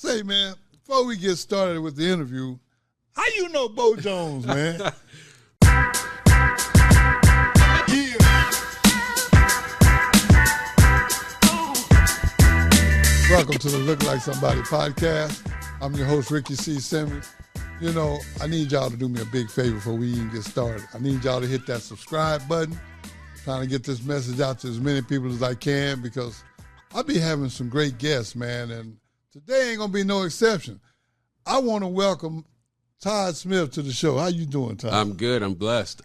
Say, man, before we get started with the interview, how you know Bo Jones, man? Yeah. Welcome to the Look Like Somebody podcast. I'm your host, Ricky C. Simmons. You know, I need y'all to do me a big favor before we even get started. I need y'all to hit that subscribe button. Trying to get this message out to as many people as I can because I'll be having some great guests, man, and today ain't going to be no exception. I want to welcome Todd Smith to the show. How you doing, Todd? I'm good. I'm blessed.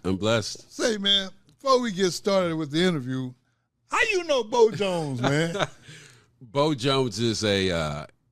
Say, man, before we get started with the interview, how you know Bo Jones, man? Bo Jones is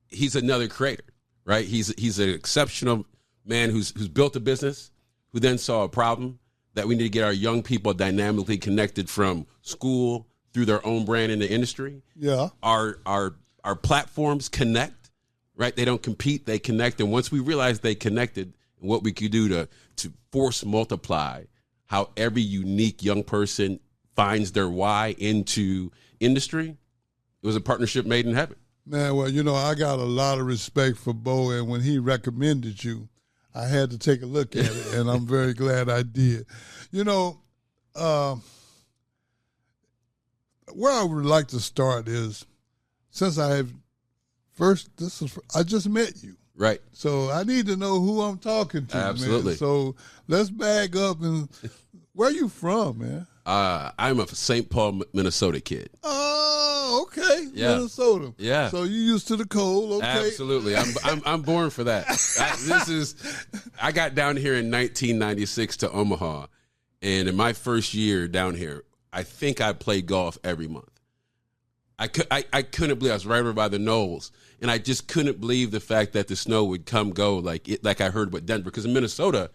he's another creator, right? He's an exceptional man who's built a business, who then saw a problem that we need to get our young people dynamically connected from school through their own brand in the industry. Yeah. Our platforms connect, right? They don't compete, they connect. And once we realize they connected and what we could do to force multiply how every unique young person finds their why into industry, it was a partnership made in heaven. Man, well, you know, I got a lot of respect for Bo, and when he recommended you, I had to take a look at it, and I'm very glad I did. You know, where I would like to start is, since I just met you. Right. So I need to know who I'm talking to, Absolutely. man. So let's back up and where you from, man? I'm a St. Paul, Minnesota kid. Oh, okay. Yeah. Minnesota. Yeah. So you used to the cold, okay? Absolutely. I'm born for that. I got down here in 1996 to Omaha, and in my first year down here, I think I played golf every month. I couldn't believe I was right over by the Knolls, and I just couldn't believe the fact that the snow would come go like I heard with Denver, because in Minnesota,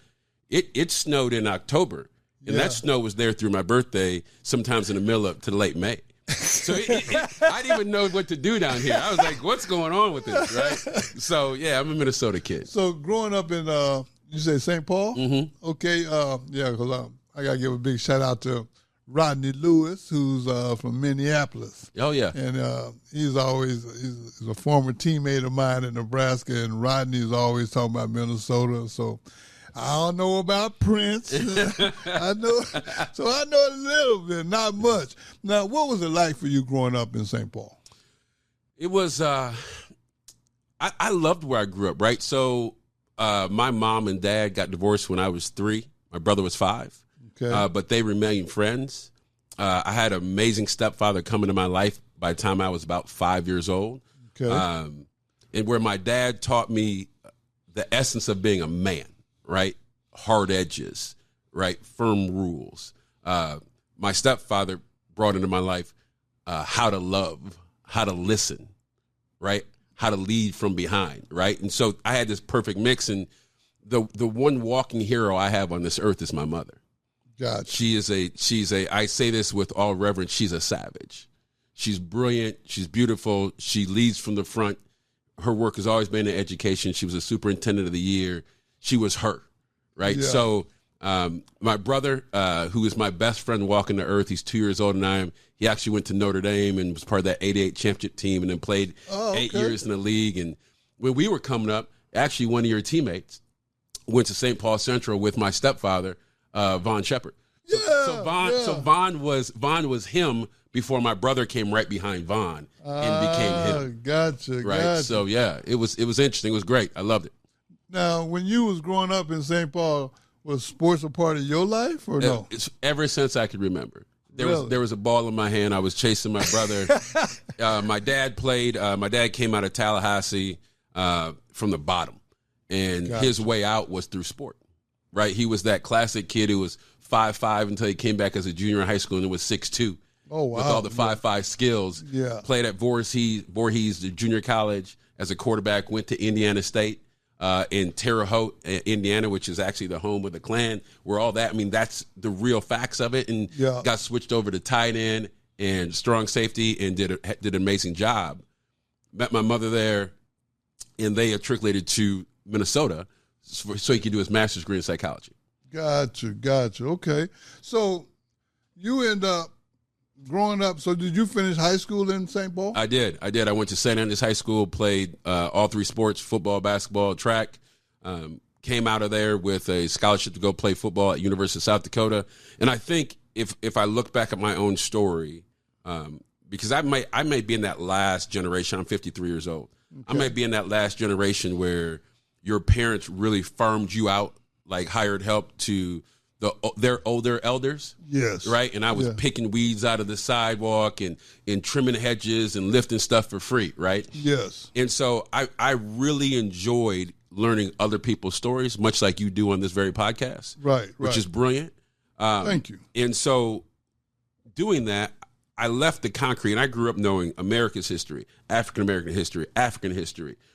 it snowed in October. And that snow was there through my birthday, sometimes in the middle of to late May. So I didn't even know what to do down here. I was like, what's going on with this, right? So, yeah, I'm a Minnesota kid. So growing up in, you say St. Paul? Mm-hmm. Okay, yeah, because I got to give a big shout out to Rodney Lewis, who's from Minneapolis. Oh, yeah. And he's a former teammate of mine in Nebraska, and Rodney's always talking about Minnesota, so I don't know about Prince. I know a little bit, not much. Now, what was it like for you growing up in St. Paul? It was, I loved where I grew up, right? So my mom and dad got divorced when I was 3. My brother was 5. Okay. But they remained friends. I had an amazing stepfather come into my life by the time I was about 5 years old. Okay. And where my dad taught me the essence of being a man. Right? Hard edges, right? Firm rules. My stepfather brought into my life how to love, how to listen, right? How to lead from behind, right? And so I had this perfect mix, and the one walking hero I have on this earth is my mother. Gotcha. She's a, I say this with all reverence, she's a savage. She's brilliant. She's beautiful. She leads from the front. Her work has always been in education. She was a superintendent of the year. She was her, right? Yeah. So my brother, who is my best friend walking the earth, he's 2 years older than I am. He actually went to Notre Dame and was part of that 88 championship team, and then played 8 years in the league. And when we were coming up, actually one of your teammates went to St. Paul Central with my stepfather, Vaughn Shepard. So Vaughn was him before my brother came right behind Vaughn and became him. Gotcha. Right. Gotcha. So yeah, it was interesting. It was great. I loved it. Now, when you was growing up in St. Paul, was sports a part of your life or no? It's ever since I could remember. There was a ball in my hand. I was chasing my brother. My dad played. My dad came out of Tallahassee from the bottom, and his way out was through sport. Right? He was that classic kid who was 5'5" until he came back as a junior in high school and was 6'2". Oh, wow. With all the 5'5" skills. Yeah. Played at Voorhees, the junior college as a quarterback, went to Indiana State. In Terre Haute, Indiana, which is actually the home of the Klan, where all that, I mean, that's the real facts of it, and got switched over to tight end and strong safety and did an amazing job. Met my mother there, and they matriculated to Minnesota so he could do his master's degree in psychology. Gotcha. Okay. So you end up growing up, so did you finish high school in St. Paul? I did. I went to St. Andrews High School, played all three sports, football, basketball, track. Came out of there with a scholarship to go play football at University of South Dakota. And I think if I look back at my own story, because I may be in that last generation. I'm 53 years old. Okay. I might be in that last generation where your parents really farmed you out, like hired help to their older elders. Yes. Right? And I was picking weeds out of the sidewalk and trimming hedges and lifting stuff for free, right? Yes. And so I really enjoyed learning other people's stories, much like you do on this very podcast. Right. Which is brilliant. Thank you. And so doing that, I left the concrete, and I grew up knowing America's history, African-American history,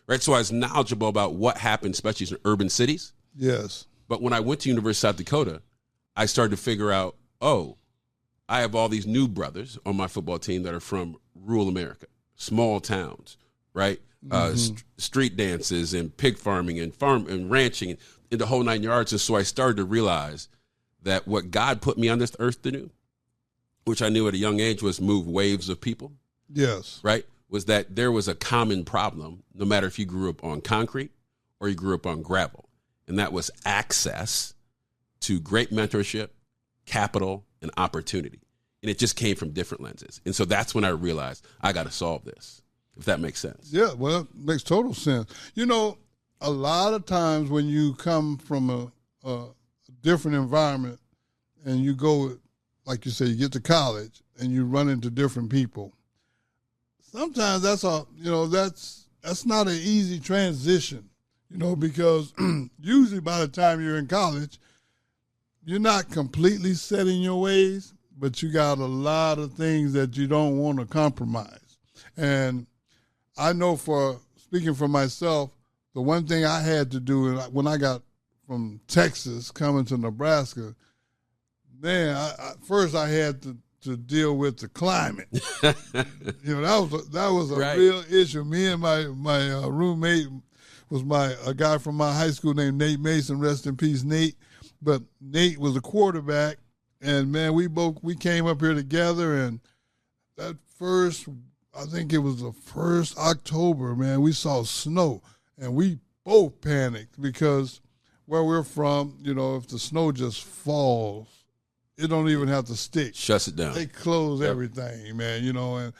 right? So I was knowledgeable about what happened, especially in urban cities. Yes. But when I went to University of South Dakota, I started to figure out, I have all these new brothers on my football team that are from rural America, small towns, right? Street dances and pig farming and ranching and the whole 9 yards. And so I started to realize that what God put me on this earth to do, which I knew at a young age was move waves of people. Yes. Right? Was that there was a common problem, no matter if you grew up on concrete or you grew up on gravel. And that was access to great mentorship, capital, and opportunity. And it just came from different lenses. And so that's when I realized I got to solve this, if that makes sense. Yeah, well, it makes total sense. You know, a lot of times when you come from a different environment and you go, like you say, you get to college and you run into different people, sometimes that's not an easy transition, because usually by the time you're in college, you're not completely set in your ways, but you got a lot of things that you don't want to compromise. And I know, speaking for myself, the one thing I had to do when I got from Texas coming to Nebraska, man, first I had to deal with the climate. That was a right. real issue. Me and my roommate was a guy from my high school named Nate Mason, rest in peace, Nate. But Nate was a quarterback, and man, we came up here together, and that first, I think it was the first October, man, we saw snow, and we both panicked because where we're from, if the snow just falls, it don't even have to stick. Shuts it down. They close everything, man, and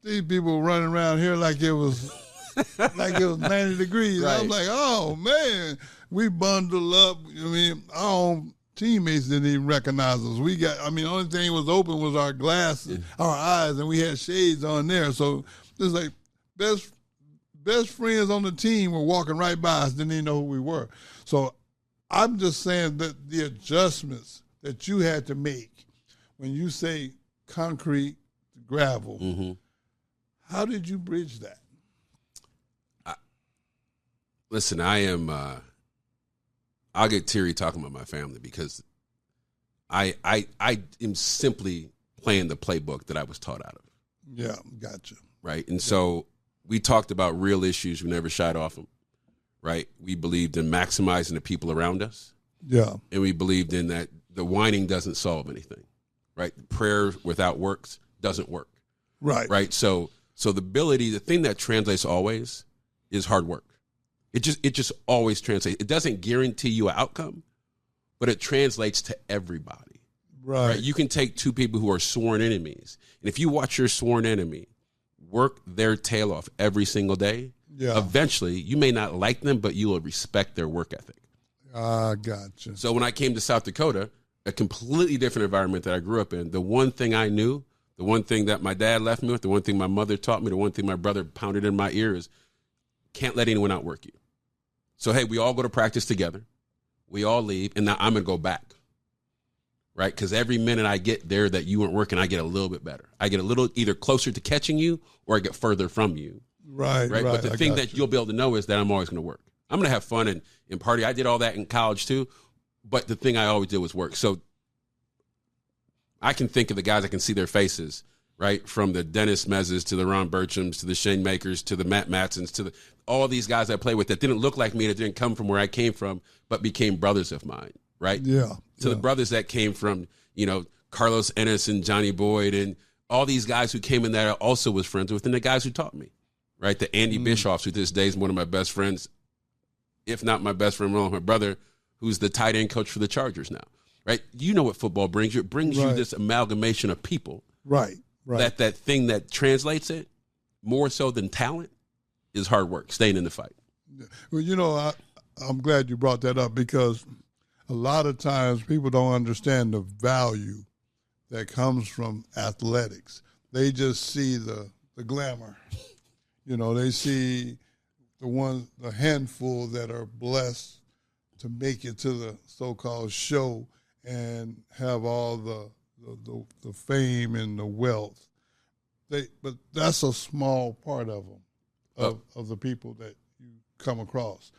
these people running around here like it was 90 degrees. Right. I was like, oh, man, we bundled up. Our own teammates didn't even recognize us. The only thing was open was our glasses, our eyes, and we had shades on there. So it's like best friends on the team were walking right by us, didn't even know who we were. So I'm just saying that the adjustments that you had to make when you say concrete to gravel, how did you bridge that? Listen, I am. I'll get teary talking about my family because I am simply playing the playbook that I was taught out of. Yeah, gotcha. Right, and so we talked about real issues. We never shied off them. Right, we believed in maximizing the people around us. Yeah, and we believed in that the whining doesn't solve anything. Right, prayer without works doesn't work. Right, right. So the thing that translates always is hard work. It just always translates. It doesn't guarantee you an outcome, but it translates to everybody. Right. You can take two people who are sworn enemies, and if you watch your sworn enemy work their tail off every single day, eventually you may not like them, but you will respect their work ethic. I gotcha. So when I came to South Dakota, a completely different environment that I grew up in, the one thing I knew, the one thing that my dad left me with, the one thing my mother taught me, the one thing my brother pounded in my ear is can't let anyone outwork you. So, hey, we all go to practice together. We all leave, and now I'm going to go back, right? Because every minute I get there that you weren't working, I get a little bit better. I get a little either closer to catching you or I get further from you. Right. But the thing that you'll be able to know is that I'm always going to work. I'm going to have fun and party. I did all that in college too, but the thing I always did was work. So I can think of the guys, I can see their faces, right? From the Dennis Mezes to the Ron Bertrams to the Shane Makers to the Matt Matsons to all these guys I play with that didn't look like me, that didn't come from where I came from, but became brothers of mine, right? Yeah. So the brothers that came from, Carlos Ennis and Johnny Boyd and all these guys who came in there I also was friends with, and the guys who taught me, right? The Andy Bischoffs, who to this day is one of my best friends, if not my best friend, my brother, who's the tight end coach for the Chargers now, right? You know what football brings you. It brings you this amalgamation of people. Right. That thing that translates it more so than talent is hard work, staying in the fight. Well, I'm glad you brought that up, because a lot of times people don't understand the value that comes from athletics. They just see the glamour. They see the handful that are blessed to make it to the so-called show and have all the fame and the wealth. But that's a small part of them, of the people that you come across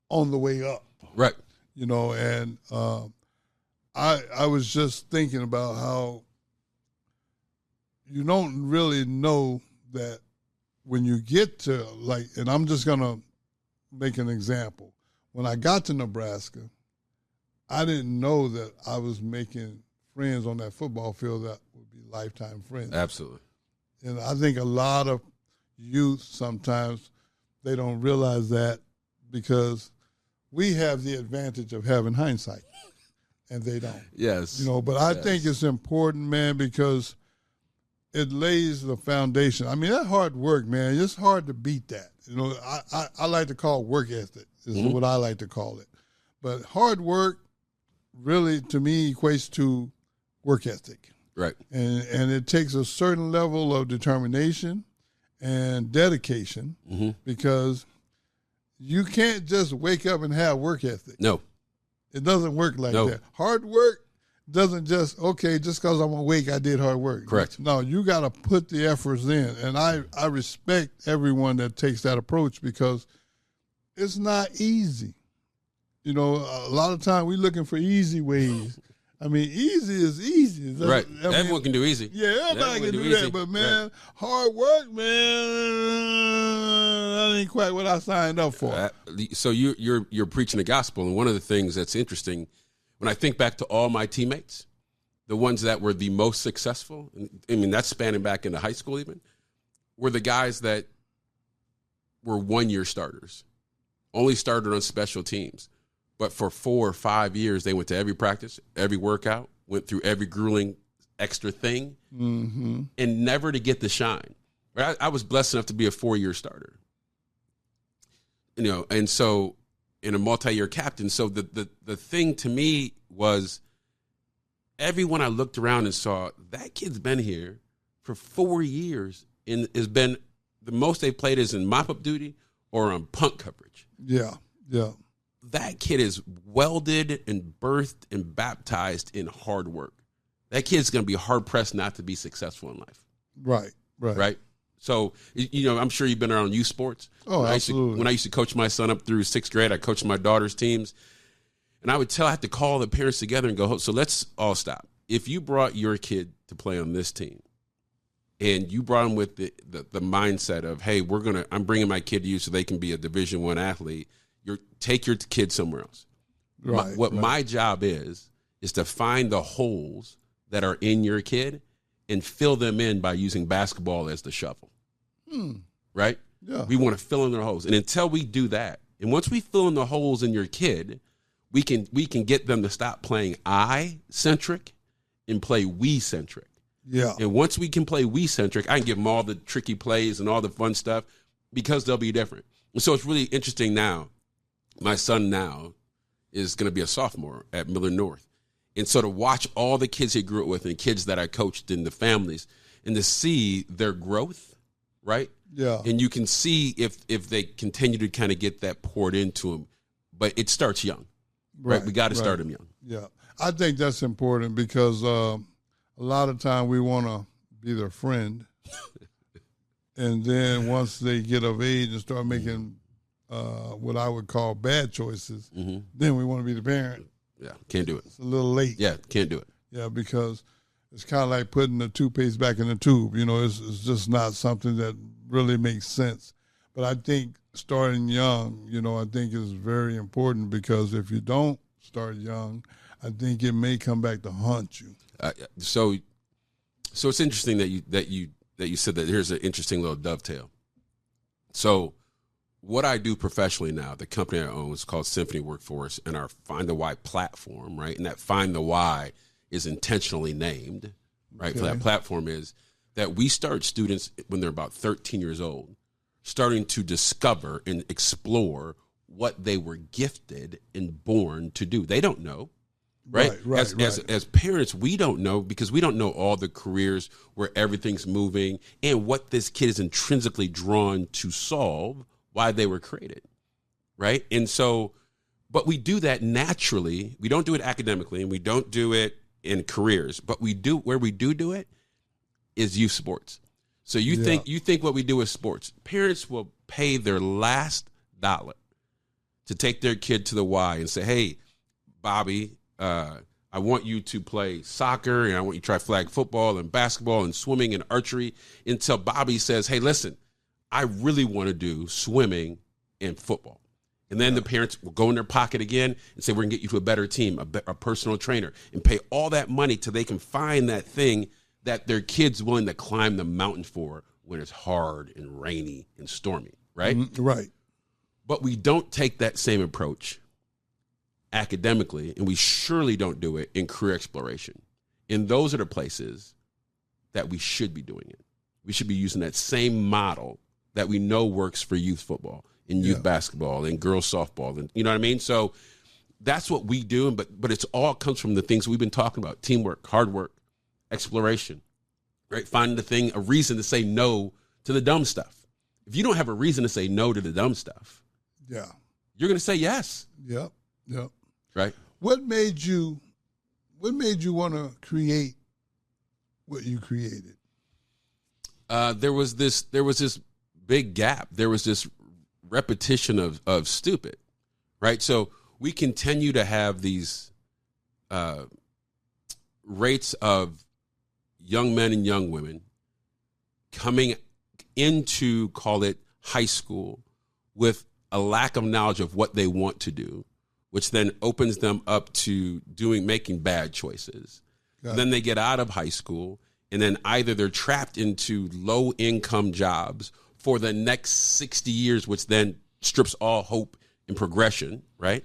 on the way up. Right. And I was just thinking about how you don't really know that when you get to, and I'm just going to make an example. When I got to Nebraska, I didn't know that I was making friends on that football field that would be lifetime friends. Absolutely. And I think a lot of youth sometimes, they don't realize that, because we have the advantage of having hindsight, and they don't. Yes. But I think it's important, man, because it lays the foundation. I mean, that hard work, man, it's hard to beat that. I like to call it work ethic, is what I like to call it. But hard work really, to me, equates to work ethic. Right. And it takes a certain level of determination and dedication, because you can't just wake up and have work ethic. No. It doesn't work like that. Hard work doesn't just because I'm awake, I did hard work. Correct. No, you got to put the efforts in. And I respect everyone that takes that approach, because it's not easy. A lot of time we're looking for easy ways. I mean, easy is easy. Right. Everyone can do easy. Yeah, everybody can do that. But, man, hard work, man, that ain't quite what I signed up for. So you're preaching the gospel. And one of the things that's interesting, when I think back to all my teammates, the ones that were the most successful, I mean, that's spanning back into high school even, were the guys that were 1-year starters, only started on special teams. But for 4 or 5 years, they went to every practice, every workout, went through every grueling extra thing, and never to get the shine. Right? I was blessed enough to be a 4-year starter, and so in a multi-year captain. So the thing to me was, everyone I looked around and saw, that kid's been here for 4 years and has been, the most they played is in mop-up duty or on punt coverage. Yeah. That kid is welded and birthed and baptized in hard work. That kid's going to be hard-pressed not to be successful in life. Right? So, I'm sure you've been around youth sports. Oh, absolutely. When I used to coach my son up through 6th grade, I coached my daughter's teams. And I had to call the parents together and go, so let's all stop. If you brought your kid to play on this team, and you brought him with the mindset of, hey, I'm bringing my kid to you so they can be a Division I athlete, take your kid somewhere else. Right. My job is to find the holes that are in your kid and fill them in by using basketball as the shovel. Right? Yeah. We want to fill in their holes. And until we do that, and once we fill in the holes in your kid, we can get them to stop playing I-centric and play we-centric. Yeah. And once we can play we-centric, I can give them all the tricky plays and all the fun stuff, because they'll be different. And so it's really interesting now. My son now is going to be a sophomore at Miller North. And so to watch all the kids he grew up with and kids that I coached in the families, and to see their growth, right? Yeah. And you can see if they continue to kind of get that poured into them. But it starts young, right? We got to start them young. Yeah. I think that's important, because a lot of time we want to be their friend. And then once they get of age and start making what I would call bad choices, then we want to be the parent. Yeah, can't do it. It's a little late. Yeah, can't do it. Yeah, because it's kind of like putting the toothpaste back in the tube. It's just not something that really makes sense. But I think starting young, I think is very important, because if you don't start young, I think it may come back to haunt you. So So it's interesting that you said that. Here's an interesting little dovetail. So what I do professionally now, the company I own is called Symphony Workforce, and our Find the Why platform, right? And that Find the Why is intentionally named, right? Okay. For that platform is that we start students when they're about 13 years old, starting to discover and explore what they were gifted and born to do. They don't know, right? As parents, we don't know because we don't know all the careers where everything's moving and what this kid is intrinsically drawn to solve, why they were created, right? And so, but we do that naturally. We don't do it academically, and we don't do it in careers, but we do, where we do it is youth sports. So you think what we do is sports. Parents will pay their last dollar to take their kid to the Y and say, hey, Bobby, I want you to play soccer, and I want you to try flag football and basketball and swimming and archery, until Bobby says, hey, listen, I really want to do swimming and football. And then the parents will go in their pocket again and say, we're going to get you to a better team, a personal trainer, and pay all that money till they can find that thing that their kid's willing to climb the mountain for when it's hard and rainy and stormy, right? Right. But we don't take that same approach academically, and we surely don't do it in career exploration. And those are the places that we should be doing it. We should be using that same model that we know works for youth football and youth basketball and girls softball, and you know what I mean? So that's what we do, but it's all comes from the things we've been talking about: teamwork, hard work, exploration, right? Finding a reason to say no to the dumb stuff. If you don't have a reason to say no to the dumb stuff, you're going to say yes. Yep. Right. What made you want to create what you created? There was this big gap. There was this repetition of stupid, right? So we continue to have these rates of young men and young women coming into, call it, high school with a lack of knowledge of what they want to do, which then opens them up to making bad choices. Then they get out of high school, and then either they're trapped into low-income jobs for the next 60 years, which then strips all hope and progression, right?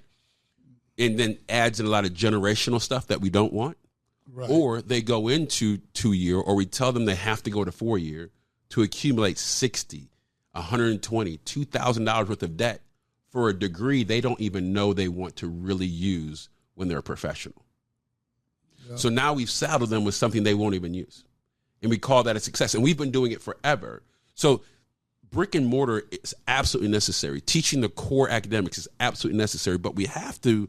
And then adds in a lot of generational stuff that we don't want. Right. Or they go into 2-year, or we tell them they have to go to 4-year to accumulate $60, $120, $2,000 worth of debt for a degree they don't even know they want to really use when they're a professional. Yep. So now we've saddled them with something they won't even use. And we call that a success. And we've been doing it forever. So brick and mortar is absolutely necessary. Teaching the core academics is absolutely necessary, but we have to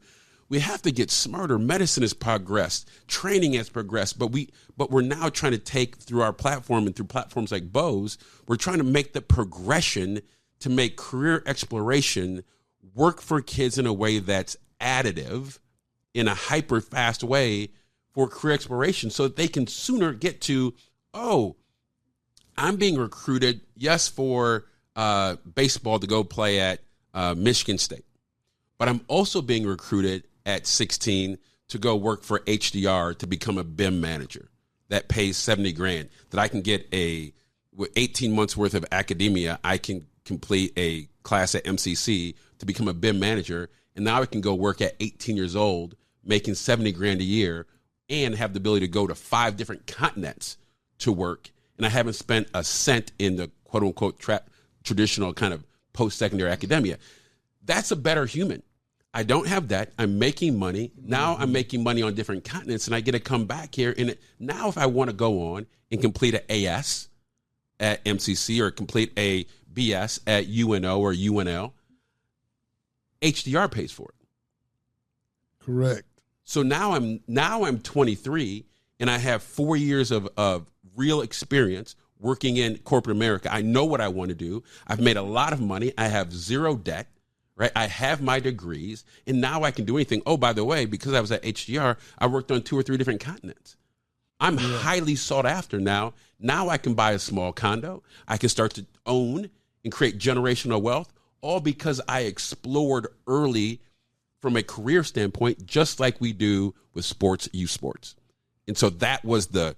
get smarter. Medicine has progressed, training has progressed, but we're now trying to take through our platform and through platforms like Bose, we're trying to make the progression to make career exploration work for kids in a way that's additive, in a hyper fast way for career exploration, so that they can sooner get to, oh, I'm being recruited, yes, for baseball to go play at Michigan State, but I'm also being recruited at 16 to go work for HDR to become a BIM manager that pays $70,000, that I can get with 18 months worth of academia, I can complete a class at MCC to become a BIM manager. And now I can go work at 18 years old, making $70,000 a year, and have the ability to go to 5 different continents to work. And I haven't spent a cent in the quote unquote traditional kind of post-secondary academia. That's a better human. I don't have that. I'm making money. Now I'm making money on different continents, and I get to come back here. And now if I want to go on and complete an AS at MCC or complete a BS at UNO or UNL, HDR pays for it. Correct. So now I'm 23, and I have 4 years of real experience working in corporate America. I know what I want to do. I've made a lot of money. I have zero debt. Right, I have my degrees, and now I can do anything. Oh, by the way, because I was at HDR, I worked on 2 or 3 different continents. I'm highly sought after now. Now I can buy a small condo. I can start to own and create generational wealth, all because I explored early from a career standpoint, just like we do with sports, youth sports. And so that was the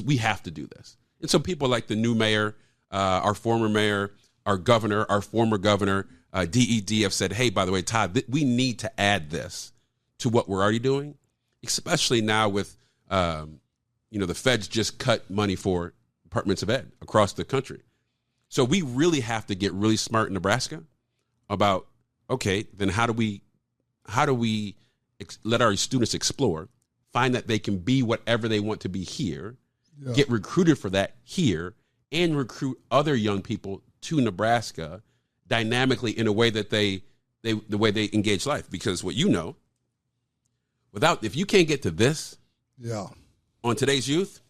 we have to do this. And so people like the new mayor, our former mayor, our governor, our former governor, DED have said, hey, by the way, Todd, we need to add this to what we're already doing, especially now with, the feds just cut money for departments of ed across the country. So we really have to get really smart in Nebraska about, okay, then how do we let our students explore, find that they can be whatever they want to be here, get recruited for that here, and recruit other young people to Nebraska dynamically in a way that the way they engage life. Because what if you can't get to this on today's youth,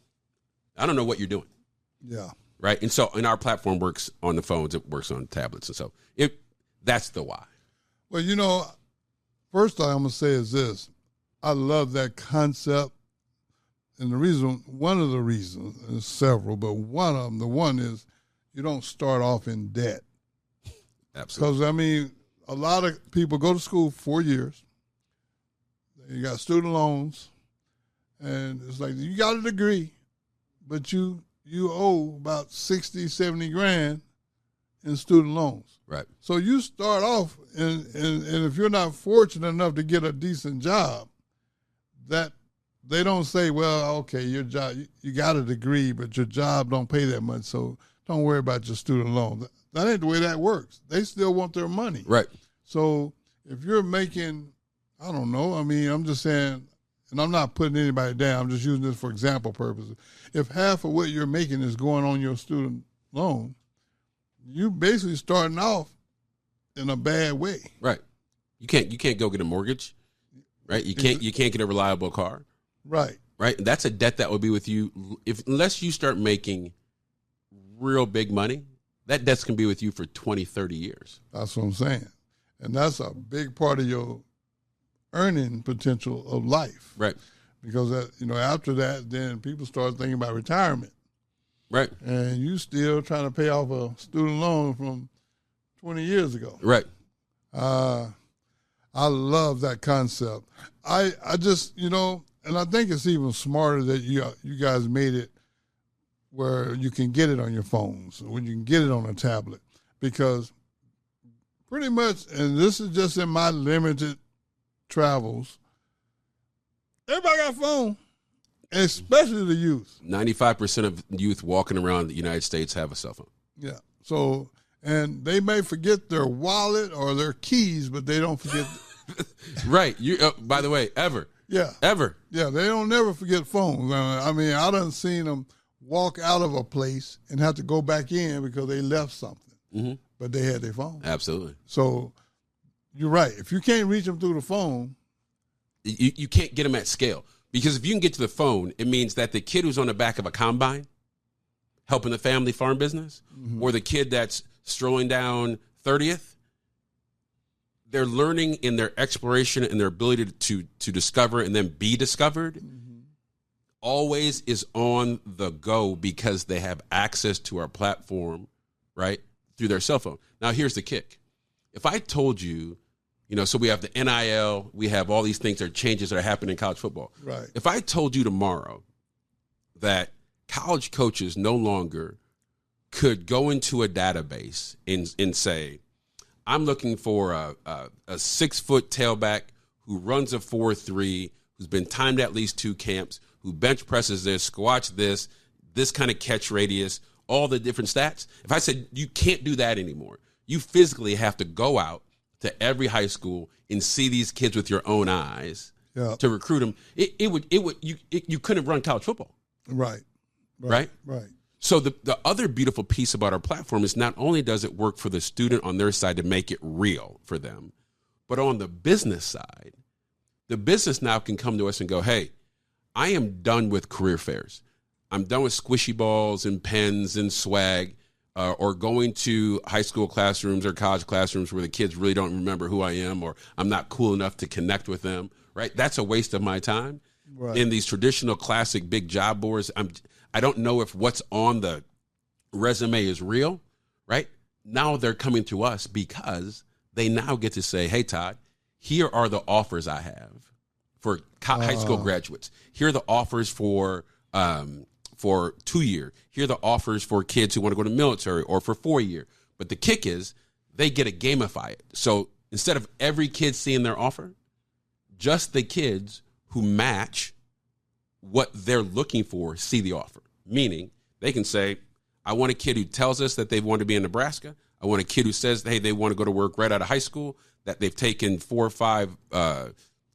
I don't know what you're doing. Yeah. Right. And so, and our platform works on the phones, it works on tablets. And so that's the why. Well, first thing I'm going to say is this. I love that concept. And one of the reasons, there's several, but one of them, the one is you don't start off in debt. Absolutely. Because, a lot of people go to school 4 years. You got student loans. And it's like, you got a degree, but you owe about 60, 70 grand in student loans. Right. So you start off, and if you're not fortunate enough to get a decent job, that they don't say, well, okay, your job, you got a degree, but your job don't pay that much, so don't worry about your student loan. That ain't the way that works. They still want their money. Right. So if you're making, I don't know, I'm just saying, and I'm not putting anybody down, I'm just using this for example purposes. If half of what you're making is going on your student loan, you basically starting off in a bad way. Right. You can't go get a mortgage. Right. You can't get a reliable car. Right. Right. And that's a debt that will be with you unless you start making real big money. That debt's can be with you for 20, 30 years. That's what I'm saying. And that's a big part of your earning potential of life. Right. Because, after that, then people start thinking about retirement. Right. And you still trying to pay off a student loan from 20 years ago. Right. I love that concept. I just, and I think it's even smarter that you guys made it where you can get it on your phones, when you can get it on a tablet. Because pretty much, and this is just in my limited travels, everybody got a phone, especially the youth. 95% of youth walking around the United States have a cell phone. Yeah. So, and they may forget their wallet or their keys, but they don't forget. Right. You. By the way, ever. Yeah. Ever. Yeah. They don't never forget phones. I done seen them walk out of a place and have to go back in because they left something, but they had their phone. Absolutely. So you're right. If you can't reach them through the phone, you can't get them at scale. Because if you can get to the phone, it means that the kid who's on the back of a combine helping the family farm business, or the kid that's strolling down 30th, they're learning in their exploration and their ability to discover and then be discovered always is on the go because they have access to our platform, right, through their cell phone. Now, here's the kick. If I told you, so we have the NIL, we have all these things that are changes that are happening in college football. Right. If I told you tomorrow that college coaches no longer could go into a database and say, I'm looking for a 6-foot tailback who runs a 4.3, who's been timed at least 2 camps, who bench presses this, squats this kind of catch radius, all the different stats. If I said you can't do that anymore, you physically have to go out to every high school and see these kids with your own eyes to recruit them. You couldn't run college football. Right. So the other beautiful piece about our platform is not only does it work for the student on their side to make it real for them, but on the business side, the business now can come to us and go, hey, I am done with career fairs. I'm done with squishy balls and pens and swag, or going to high school classrooms or college classrooms where the kids really don't remember who I am, or I'm not cool enough to connect with them, right? That's a waste of my time. Right. In these traditional classic big job boards, I don't know if what's on the resume is real, right? Now they're coming to us because they now get to say, hey, Todd, here are the offers I have for high school graduates. Here are the offers for for 2-year. Here are the offers for kids who want to go to military or for 4-year. But the kick is they get to gamify it. So instead of every kid seeing their offer, just the kids who match what they're looking for see the offer. Meaning they can say, I want a kid who tells us that they want to be in Nebraska. I want a kid who says, hey, they want to go to work right out of high school, that they've taken 4 or 5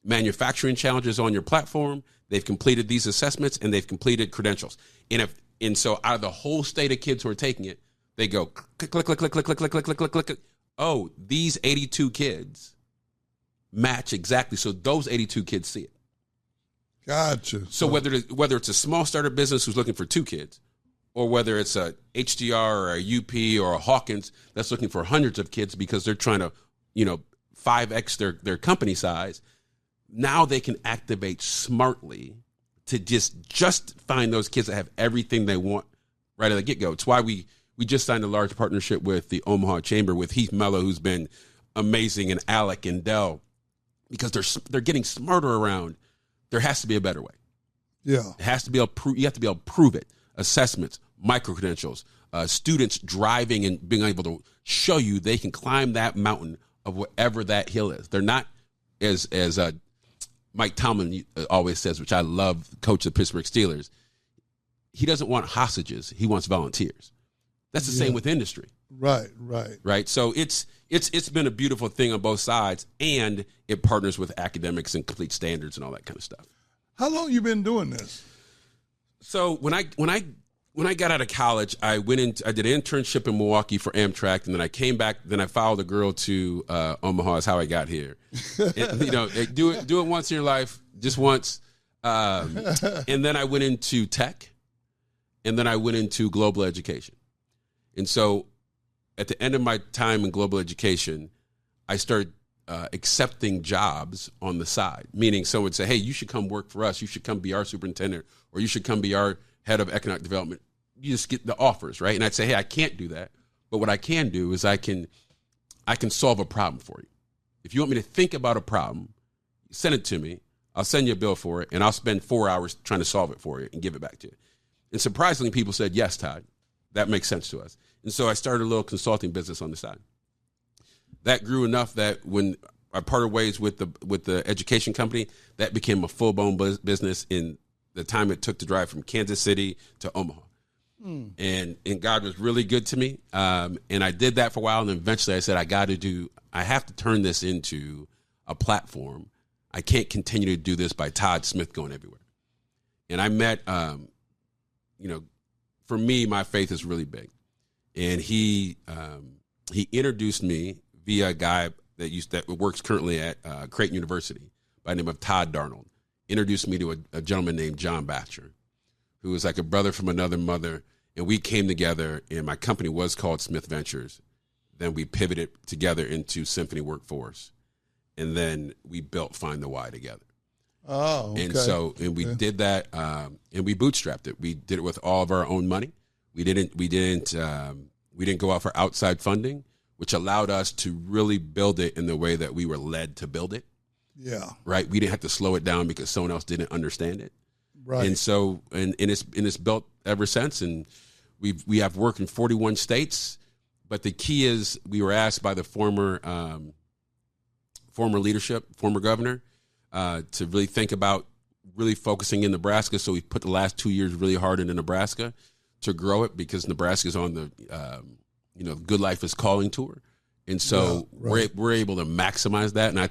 manufacturing challenges on your platform. They've completed these assessments and they've completed credentials. And so out of the whole state of kids who are taking it, they go click, click, click, click, click, click, click, click, click, click, click. Oh, these 82 kids match exactly. So those 82 kids see it. Gotcha. So whether it's a small startup business who's looking for 2 kids, or whether it's a HDR or a UP or a Hawkins that's looking for hundreds of kids because they're trying to, 5X their company size, now they can activate smartly to just find those kids that have everything they want right at the get-go. It's why we just signed a large partnership with the Omaha Chamber with Heath Mello, who's been amazing, and Alec and Dell, because they're getting smarter around. There has to be a better way. Yeah. It has to be you have to be able to prove it. Assessments, micro-credentials, students driving and being able to show you they can climb that mountain of whatever that hill is. They're not, as Mike Tomlin always says, which I love, coach of the Pittsburgh Steelers, he doesn't want hostages. He wants volunteers. That's the same with industry. Right. So it's been a beautiful thing on both sides, and it partners with academics and complete standards and all that kind of stuff. How long you been doing this? So when I got out of college, I did an internship in Milwaukee for Amtrak, and then I came back. Then I followed a girl to Omaha. Is how I got here. And, do it once in your life, just once. And then I went into tech, and then I went into global education. And so, at the end of my time in global education, I started accepting jobs on the side. Meaning, someone would say, "Hey, you should come work for us. You should come be our superintendent, or you should come be our head of economic development." You just get the offers, right? And I'd say, "Hey, I can't do that, but what I can do is I can solve a problem for you. If you want me to think about a problem, send it to me. I'll send you a bill for it, and I'll spend 4 hours trying to solve it for you and give it back to you." And surprisingly, people said, "Yes, Todd, that makes sense to us." And so I started a little consulting business on the side. That grew enough that when I parted ways with the education company, that became a full-blown business in the time it took to drive from Kansas City to Omaha. And God was really good to me. And I did that for a while. And then eventually I said, I have to turn this into a platform. I can't continue to do this by Todd Smith going everywhere. And I met, for me, my faith is really big. And he introduced me via a guy that works currently at Creighton University by the name of Todd Darnold. Introduced me to a gentleman named John Batcher, who was like a brother from another mother. And we came together, and my company was called Smith Ventures. Then we pivoted together into Symphony Workforce. And then we built Find the Why together. Oh, okay. And we did that, and we bootstrapped it. We did it with all of our own money. We didn't go out for outside funding, which allowed us to really build it in the way that we were led to build it. Yeah. Right. We didn't have to slow it down because someone else didn't understand it. Right. And so, and it's built ever since. And we have worked in 41 states. But the key is, we were asked by the former leadership, former governor, to really think about really focusing in Nebraska. So we put the last 2 years really hard into Nebraska to grow it, because Nebraska is on the Good Life is Calling tour. And so we're able to maximize that. And I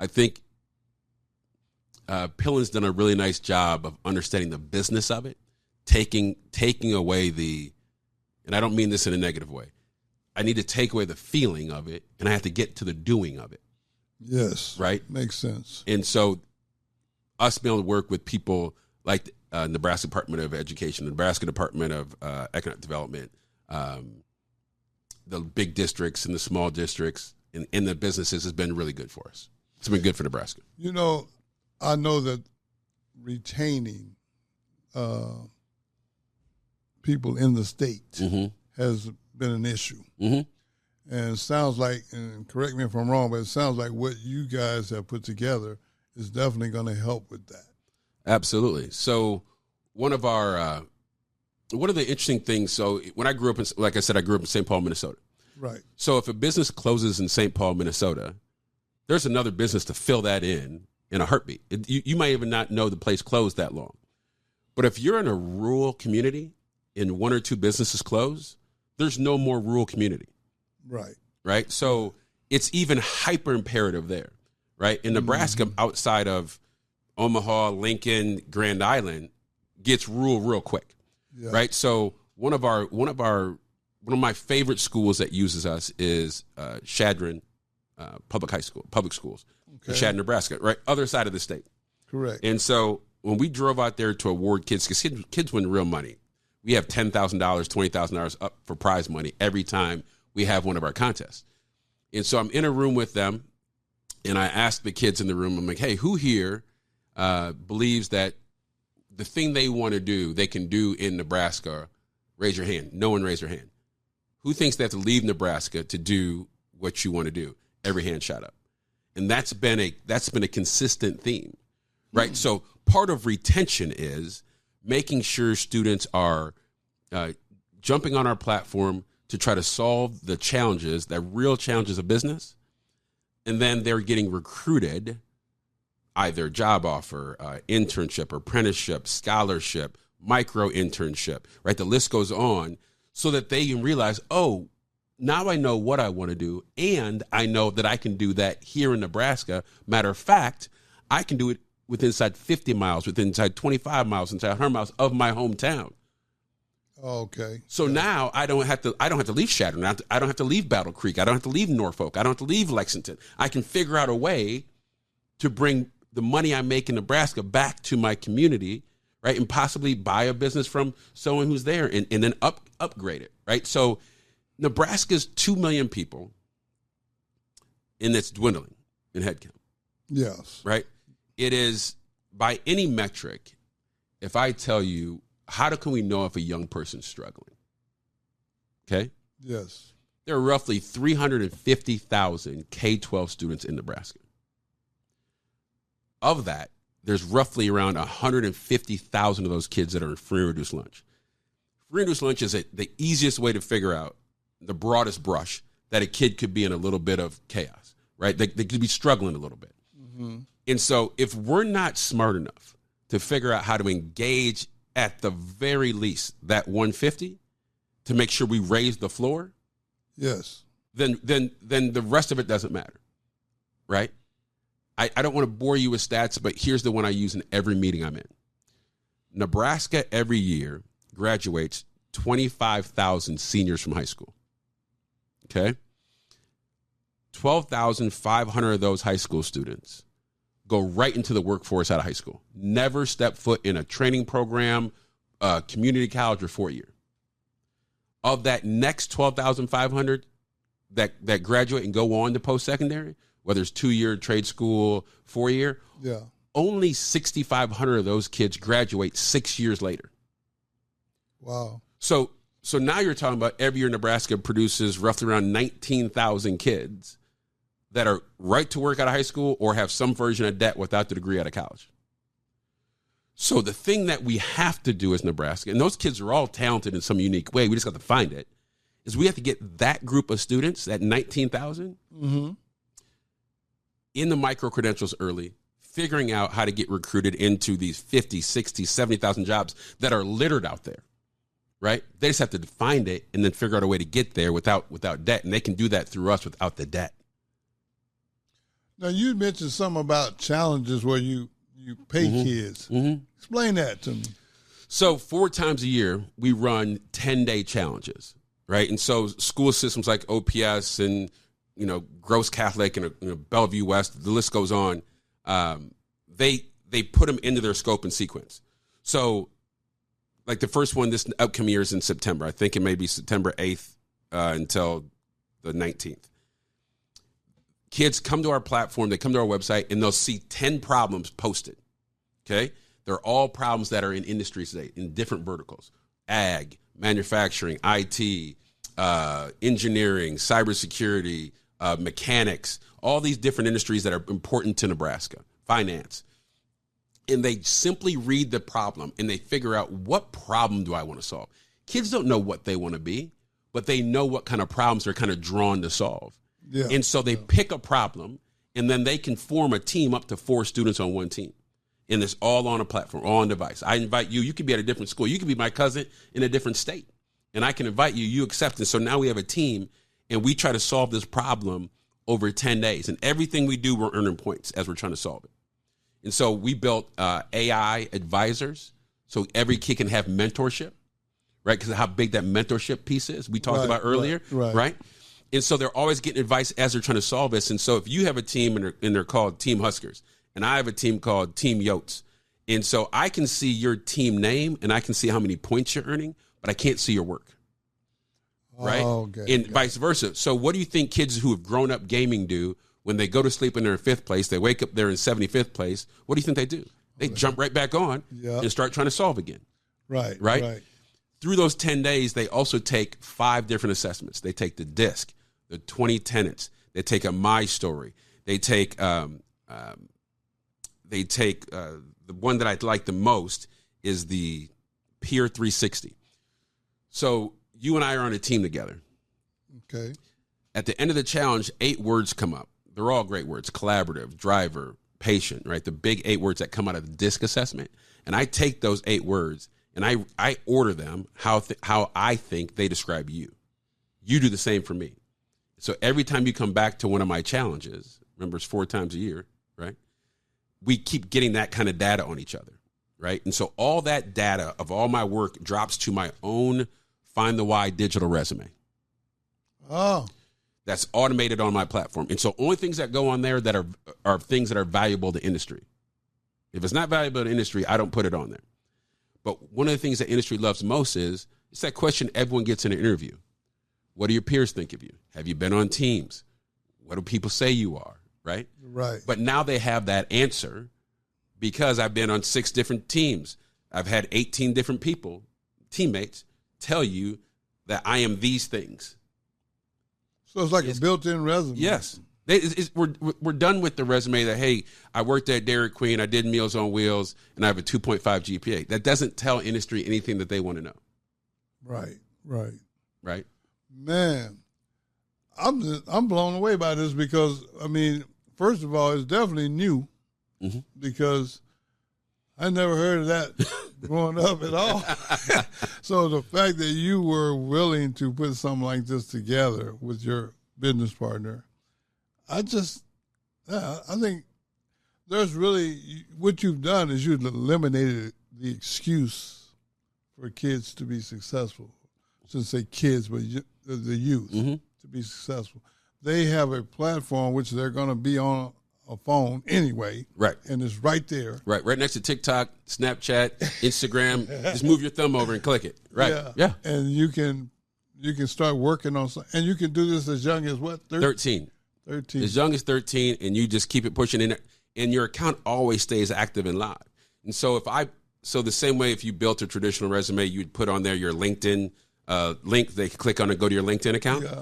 think Pillen's done a really nice job of understanding the business of it, taking away and I don't mean this in a negative way. I need to take away the feeling of it, and I have to get to the doing of it. Yes. Right? Makes sense. And so us being able to work with people like Nebraska Department of Education, the Nebraska Department of Economic Development, the big districts and the small districts and the businesses has been really good for us. It's been good for Nebraska. I know that retaining people in the state has been an issue. And it sounds like, and correct me if I'm wrong, but it sounds like what you guys have put together is definitely going to help with that. Absolutely. So one of our one of the interesting things, so when I grew up, like I said, I grew up in St. Paul, Minnesota. Right. So if a business closes in St. Paul, Minnesota, there's another business to fill that in a heartbeat. You might even not know the place closed that long. But if you're in a rural community and one or two businesses close, there's no more rural community. Right. Right. So it's even hyper imperative there. Right. In Nebraska, outside of Omaha, Lincoln, Grand Island, gets rural real quick. Yeah. Right. So one of my favorite schools that uses us is Shadron public schools, in Shadron, Nebraska, right? Other side of the state. Correct. And so when we drove out there to award kids, because kids win real money, we have $10,000, $20,000 up for prize money every time we have one of our contests. And so I'm in a room with them, and I ask the kids in the room, I'm like, hey, who here believes that the thing they want to do, they can do in Nebraska? Raise your hand. No one raised their hand. Who thinks they have to leave Nebraska to do what you want to do? Every hand shot up. And that's been a consistent theme, right? So part of retention is making sure students are jumping on our platform to try to solve the challenges, the real challenges of business. And then they're getting recruited, either job offer, internship, apprenticeship, scholarship, micro internship, right? The list goes on, so that they can realize, oh, now I know what I want to do, and I know that I can do that here in Nebraska. Matter of fact, I can do it within inside 50 miles, within inside 25 miles, inside 100 miles of my hometown. Okay. So now I don't have to leave Shadron. I don't have to leave Battle Creek. I don't have to leave Norfolk. I don't have to leave Lexington. I can figure out a way to bring the money I make in Nebraska back to my community, right? And possibly buy a business from someone who's there and then upgrade it, right? So Nebraska's 2 million people, and it's dwindling in headcount. Yes. Right? It is, by any metric, if I tell you, how can we know if a young person's struggling? Okay? Yes. There are roughly 350,000 K-12 students in Nebraska. Of that, there's roughly around 150,000 of those kids that are in free and reduced lunch. Free and reduced lunch is the easiest way to figure out the broadest brush that a kid could be in a little bit of chaos, right? They could be struggling a little bit. Mm-hmm. And so if we're not smart enough to figure out how to engage at the very least that 150 to make sure we raise the floor, yes, then the rest of it doesn't matter, right? I don't want to bore you with stats, but here's the one I use in every meeting I'm in. Nebraska every year graduates 25,000 seniors from high school. Okay? 12,500 of those high school students go right into the workforce out of high school. Never step foot in a training program, community college, or 4-year. Of that next 12,500 that graduate and go on to post-secondary, whether it's 2-year trade school, 4-year, yeah, only 6,500 of those kids graduate 6 years later. Wow. So now you're talking about every year Nebraska produces roughly around 19,000 kids that are right to work out of high school or have some version of debt without the degree out of college. So the thing that we have to do as Nebraska, and those kids are all talented in some unique way, we just got to find it, is we have to get that group of students, that 19,000, in the micro-credentials early, figuring out how to get recruited into these 50, 60, 70,000 jobs that are littered out there, right? They just have to find it and then figure out a way to get there without debt, and they can do that through us without the debt. Now, you mentioned something about challenges where you pay kids. Mm-hmm. Explain that to me. So 4 times a year, we run 10-day challenges, right? And so school systems like OPS and Gross Catholic and Bellevue West, the list goes on. They put them into their scope and sequence. So, like the first one this upcoming year is in September. I think it may be September 8th until the 19th. Kids come to our platform, they come to our website, and they'll see 10 problems posted. Okay, they're all problems that are in industries today, in different verticals: ag, manufacturing, IT, engineering, cybersecurity, mechanics, all these different industries that are important to Nebraska, finance. and they simply read the problem and they figure out, what problem do I want to solve? Kids don't know what they want to be, but they know what kind of problems they're kind of drawn to solve. Yeah. And so they pick a problem, and then they can form a team up to 4 students on one team. And it's all on a platform, all on device. I invite you. You could be at a different school. You could be my cousin in a different state. And I can invite you. You accept it. So now we have a team, and we try to solve this problem over 10 days. And everything we do, we're earning points as we're trying to solve it. And so we built AI advisors so every kid can have mentorship, right? Because of how big that mentorship piece is we talked about earlier, right? And so they're always getting advice as they're trying to solve this. And so if you have a team and they're called Team Huskers, and I have a team called Team Yotes, and so I can see your team name and I can see how many points you're earning, but I can't see your work, right? Okay, and vice versa. So what do you think kids who have grown up gaming do? When they go to sleep and they're in 5th place, they wake up, they're in 75th place. What do you think they do? They jump right back on and start trying to solve again. Right. Through those 10 days, they also take 5 different assessments. They take the DISC, the 20 tenets. They take a My Story. They take the one that I like the most is the Peer 360. So you and I are on a team together. Okay. At the end of the challenge, 8 words come up. They're all great words: collaborative, driver, patient, right? The big 8 words that come out of the DISC assessment. And I take those 8 words and I order them how I think they describe you. You do the same for me. So every time you come back to one of my challenges, remember it's 4 times a year, right? We keep getting that kind of data on each other, right? And so all that data of all my work drops to my own Find the Why digital resume. Oh. That's automated on my platform. And so only things that go on there that are things that are valuable to industry. If it's not valuable to industry, I don't put it on there. But one of the things that industry loves most is, it's that question everyone gets in an interview. What do your peers think of you? Have you been on teams? What do people say you are? Right? Right. But now they have that answer because I've been on 6 different teams. I've had 18 different people, teammates, tell you that I am these things. So it's like a built-in resume. Yes. We're done with the resume that, hey, I worked at Dairy Queen, I did Meals on Wheels, and I have a 2.5 GPA. That doesn't tell industry anything that they want to know. Right. Man, I'm blown away by this because, I mean, first of all, it's definitely new because I never heard of that growing up at all. So the fact that you were willing to put something like this together with your business partner, I think there's really, what you've done is you've eliminated the excuse for kids to be successful. I shouldn't say kids, but the youth to be successful. They have a platform which they're going to be on a phone anyway. Right. And it's right there. Right next to TikTok, Snapchat, Instagram. Just move your thumb over and click it. Right. Yeah. And you can start working on something. And you can do this as young as what? 13. As young as 13, and you just keep it pushing in, and your account always stays active and live. And so so the same way if you built a traditional resume, you'd put on there your LinkedIn link. They can click on and go to your LinkedIn account. Yeah.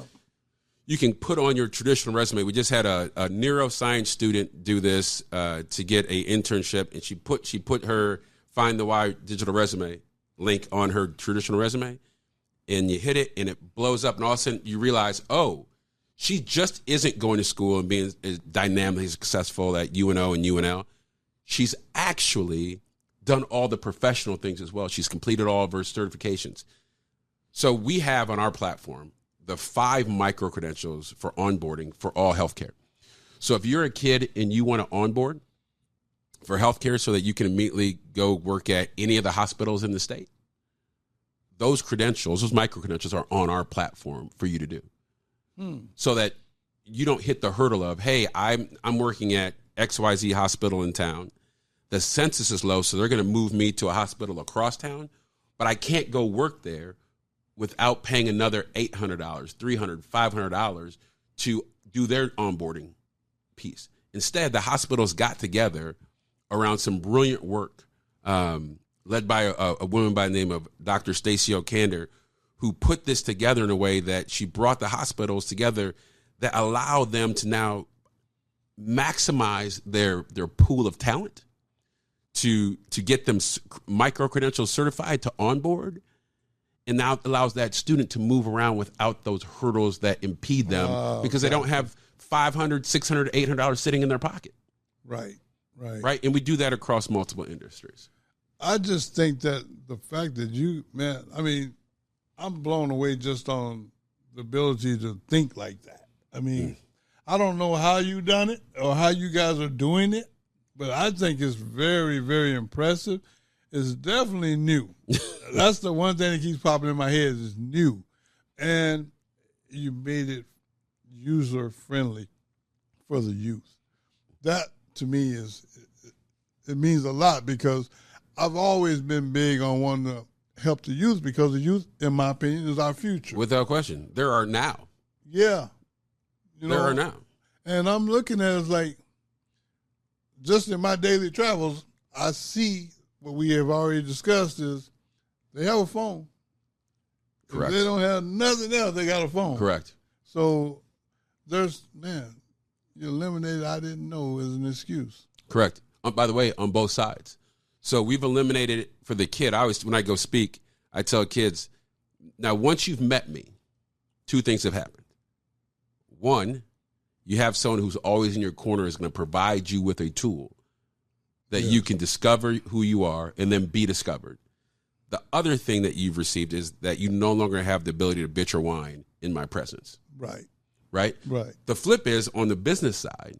You can put on your traditional resume. We just had a neuroscience student do this to get an internship, and she put her Find the Why digital resume link on her traditional resume, and you hit it, and it blows up, and all of a sudden you realize, oh, she just isn't going to school and being dynamically successful at UNO and UNL. She's actually done all the professional things as well. She's completed all of her certifications. So we have on our platform the 5 micro-credentials for onboarding for all healthcare. So if you're a kid and you want to onboard for healthcare so that you can immediately go work at any of the hospitals in the state, those credentials, those micro-credentials are on our platform for you to do. So that you don't hit the hurdle of, hey, I'm working at XYZ hospital in town. The census is low, so they're going to move me to a hospital across town, but I can't go work there without paying another $800, $300, $500 to do their onboarding piece. Instead, the hospitals got together around some brilliant work led by a woman by the name of Dr. Stacey O'Kander, who put this together in a way that she brought the hospitals together that allowed them to now maximize their pool of talent to get them micro-credentials certified to onboard, and now allows that student to move around without those hurdles that impede them because they don't have $500, $600, $800 sitting in their pocket. Right. And we do that across multiple industries. I just think that the fact that I'm blown away just on the ability to think like that. I don't know how you done it or how you guys are doing it, but I think it's very, very impressive. It's definitely new. That's the one thing that keeps popping in my head is new. And you made it user-friendly for the youth. That, to me, it means a lot because I've always been big on wanting to help the youth because the youth, in my opinion, is our future. Without question. There are now. Yeah. There are now. And I'm looking at it as like, just in my daily travels, I see what we have already discussed is they have a phone. Correct. If they don't have nothing else, they got a phone. Correct. So you eliminated I didn't know as an excuse. Correct. By the way, on both sides. So we've eliminated it for the kid. When I go speak, I tell kids, now once you've met me, two things have happened. One, you have someone who's always in your corner is going to provide you with a tool that you can discover who you are and then be discovered. The other thing that you've received is that you no longer have the ability to bitch or whine in my presence. Right. The flip is on the business side,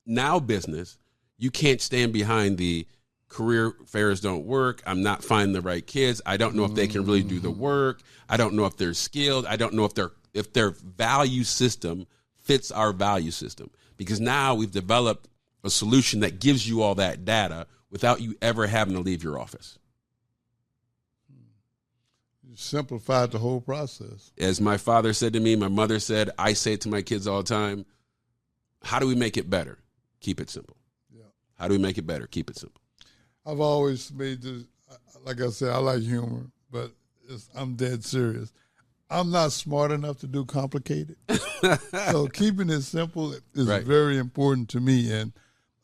now business, you can't stand behind the career fairs don't work. I'm not finding the right kids. I don't know if they can really do the work. I don't know if they're skilled. I don't know if their value system fits our value system, because now we've developed a solution that gives you all that data without you ever having to leave your office. You simplified the whole process. As my father said to me, my mother said, I say it to my kids all the time, how do we make it better? Keep it simple. Yeah. How do we make it better? Keep it simple. I've always made this, like I said, I like humor, but I'm dead serious. I'm not smart enough to do complicated. So keeping it simple is very important to me. And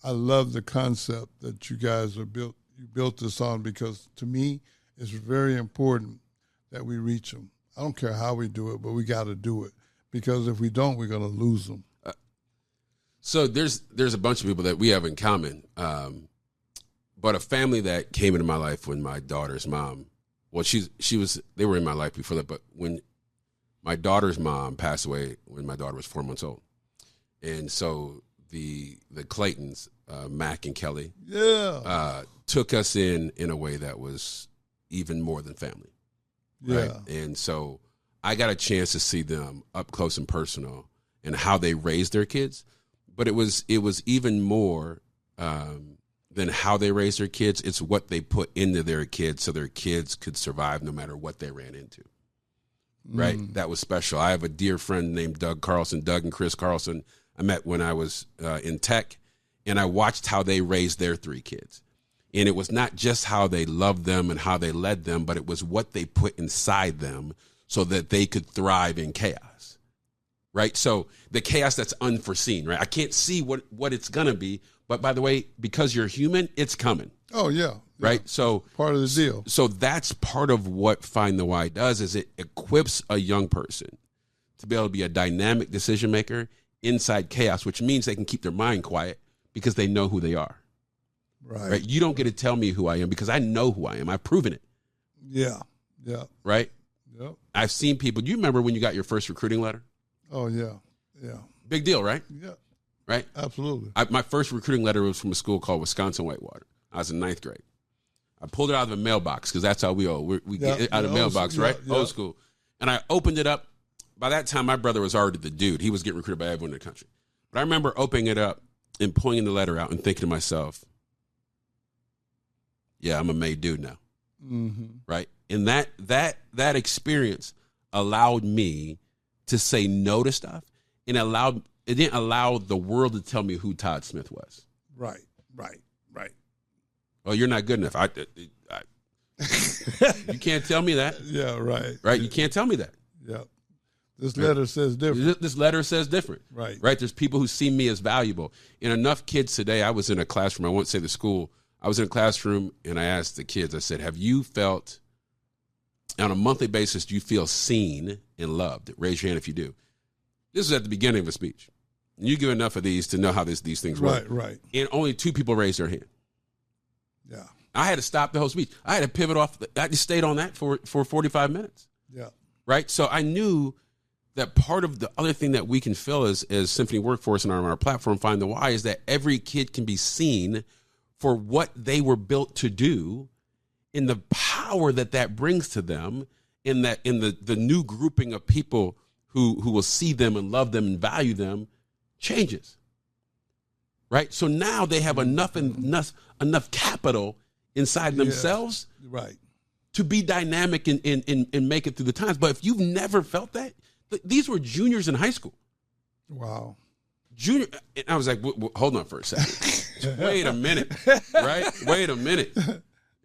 I love the concept that you guys you built this on, because to me, it's very important that we reach them. I don't care how we do it, but we got to do it, because if we don't, we're going to lose them. So there's a bunch of people that we have in common. But a family that came into my life when my daughter's mom, they were in my life before that, but when my daughter's mom passed away when my daughter was 4 months old. And so the Claytons, Mac and Kelly, took us in a way that was even more than family. Right? Yeah. And so I got a chance to see them up close and personal and how they raised their kids. But it was even more than how they raised their kids. It's what they put into their kids so their kids could survive no matter what they ran into. Right? That was special. I have a dear friend named Doug Carlson, Doug and Chris Carlson. I met when I was in tech, and I watched how they raised their 3 kids. And it was not just how they loved them and how they led them, but it was what they put inside them so that they could thrive in chaos. Right? So the chaos that's unforeseen, right? I can't see what it's going to be, but by the way, because you're human, it's coming. Oh, yeah. Right? So part of the deal. So that's part of what Find the Why does, is it equips a young person to be able to be a dynamic decision maker inside chaos, which means they can keep their mind quiet because they know who they are. Right? You don't get to tell me who I am because I know who I am. I've proven it. Yeah. Yeah. Right? Yep. I've seen people. Do you remember when you got your first recruiting letter? Oh, yeah. Yeah. Big deal, right? Yeah. Right? Absolutely. My first recruiting letter was from a school called Wisconsin Whitewater. I was in 9th grade. I pulled it out of a mailbox because that's how we get it out of the mailbox, right? Yeah. Old school. And I opened it up. By that time, my brother was already the dude. He was getting recruited by everyone in the country. But I remember opening it up and pulling the letter out and thinking to myself, yeah, I'm a made dude now. Mm-hmm. Right? And that experience allowed me to say no to stuff, and it didn't allow the world to tell me who Todd Smith was. Right. Oh, you're not good enough. You can't tell me that. Yeah, right. Right? You can't tell me that. Yeah. This letter says different. This letter says different. Right. Right? There's people who see me as valuable. And enough kids today, I was in a classroom, I won't say the school, I was in a classroom and I asked the kids, I said, have you felt on a monthly basis, do you feel seen and loved? Raise your hand if you do. This is at the beginning of a speech. You give enough of these to know how these things work. Right. And only 2 people raised their hand. Yeah. I had to stop the whole speech. I had to pivot off. I just stayed on that for 45 minutes. Yeah. Right. So I knew that part of the other thing that we can fill as Symphony Workforce and our platform, Find the Why, is that every kid can be seen for what they were built to do, in the power that brings to them, in the new grouping of people who will see them and love them and value them changes. Right. So now they have enough capital inside themselves, right, to be dynamic and make it through the times. But if you've never felt that, these were juniors in high school. Wow. Junior. And I was like, hold on for a second. Wait a minute. Right. Wait a minute.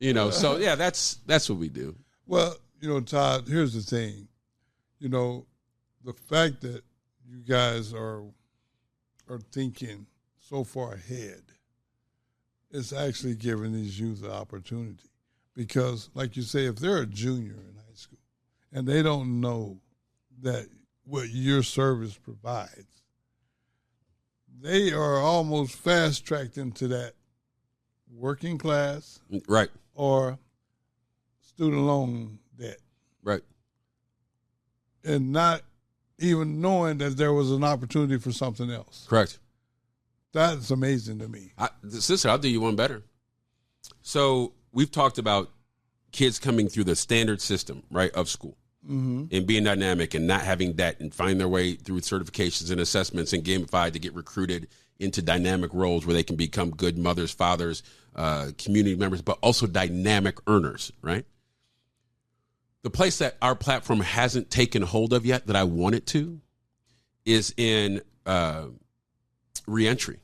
So yeah, that's what we do. Well, Todd, here's the thing. The fact that you guys are thinking so far ahead, it's actually giving these youth an opportunity. Because, like you say, if they're a junior in high school and they don't know that what your service provides, they are almost fast-tracked into that working class, right, or student loan debt, right, and not even knowing that there was an opportunity for something else. Correct. That's amazing to me. Sister, I'll do you one better. So we've talked about kids coming through the standard system, right, of school, and being dynamic and not having debt and finding their way through certifications and assessments and gamified to get recruited into dynamic roles where they can become good mothers, fathers, community members, but also dynamic earners, right? The place that our platform hasn't taken hold of yet that I want it to is in reentry.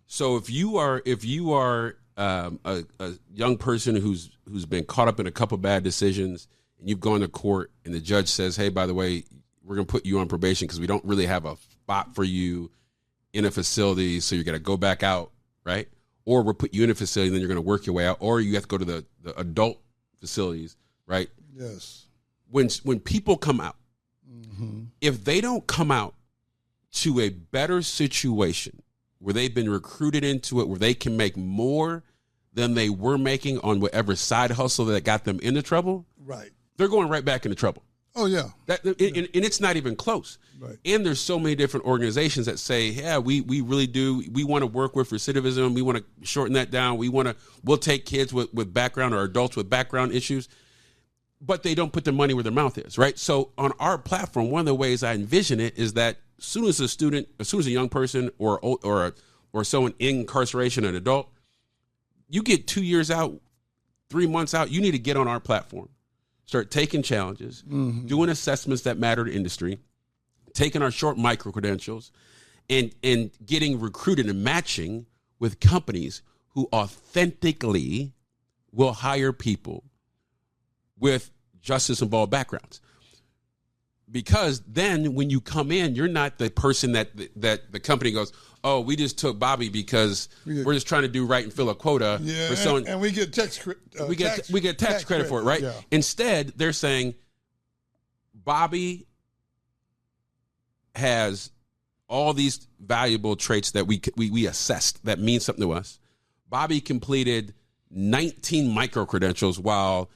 So if you are a young person who's been caught up in a couple bad decisions and you've gone to court and the judge says, hey, by the way, we're going to put you on probation because we don't really have a spot for you in a facility, so you're going to go back out, right? Or we'll put you in a facility and then you're going to work your way out, or you have to go to the adult facilities, right? Yes. When people come out, if they don't come out to a better situation where they've been recruited into it, where they can make more than they were making on whatever side hustle that got them into trouble, right, they're going right back into trouble. Oh, yeah. And it's not even close. Right. And there's so many different organizations that say, yeah, we really do. We want to work with recidivism. We want to shorten that down. We'll take kids with background or adults with background issues, but they don't put their money where their mouth is, right? So on our platform, one of the ways I envision it is that as soon as a young person or someone in incarceration, an adult, you get 2 years out, 3 months out, you need to get on our platform. Start taking challenges, doing assessments that matter to industry, taking our short micro credentials, and getting recruited and matching with companies who authentically will hire people with justice involved backgrounds. Because then when you come in, you're not the person that the company goes, oh, we just took Bobby because we're just trying to do right and fill a quota. Yeah, for someone, and we get tax credit for it, right? Yeah. Instead, they're saying Bobby has all these valuable traits that we assessed that mean something to us. Bobby completed 19 micro credentials while